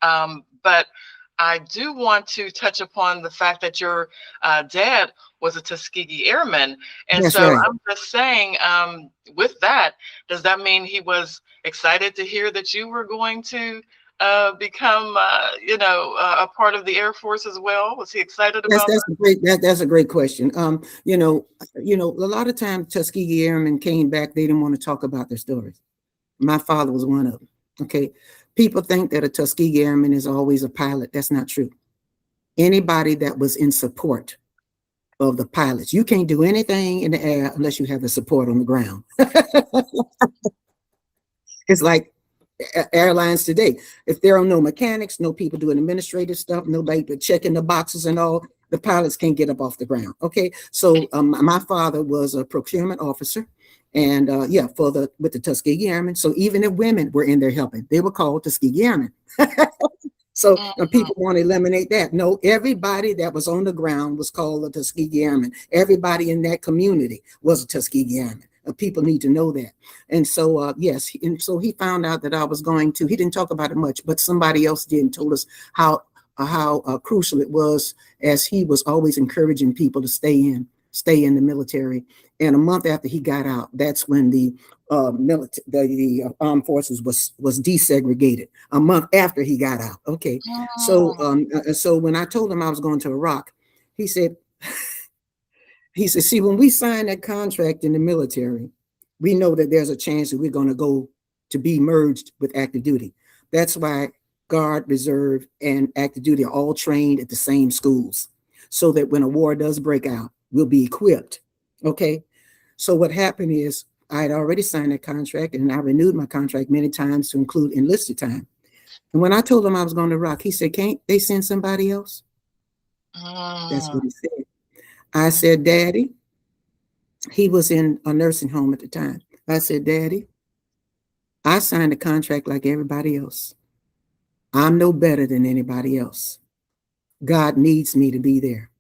But I do want to touch upon the fact that your dad was a Tuskegee Airman. And That's so right. I'm just saying, with that, does that mean he was excited to hear that you were going to become, a part of the Air Force as well? Was he excited That's about that's a great that's a great question. A lot of times Tuskegee Airmen came back, they didn't want to talk about their stories. My father was one of them. Okay. People think that a Tuskegee Airman is always a pilot. That's not true. Anybody that was in support of the pilots, you can't do anything in the air unless you have the support on the ground. It's like airlines today. If there are no mechanics, no people doing administrative stuff, nobody checking the boxes and all, the pilots can't get up off the ground. Okay, so my father was a procurement officer, and yeah, with the Tuskegee Airmen. So even if women were in there helping, they were called Tuskegee Airmen. So that? people want to eliminate that. No, everybody that was on the ground was called a Tuskegee Airman. Everybody in that community was a Tuskegee Airman. People need to know that. And so, yes, and so he found out that I was going to. He didn't talk about it much, but somebody else did and told us how crucial it was, as he was always encouraging people to stay in the military. And a month after he got out, that's when the armed forces was desegregated. A month after he got out. Okay, so Oh. so when I told him I was going to Iraq, he said, see, when we sign that contract in the military, we know that there's a chance that we're going to go to be merged with active duty. That's why Guard, Reserve, and active duty are all trained at the same schools, so that when a war does break out, we'll be equipped. Okay. So what happened is I had already signed that contract, and I renewed my contract many times to include enlisted time. And when I told him I was going to Iraq, he said, "Can't they send somebody else?" That's what Mm. he said. I said, "Daddy," he was in a nursing home at the time. I said, "Daddy, I signed a contract like everybody else. I'm no better than anybody else. God needs me to be there.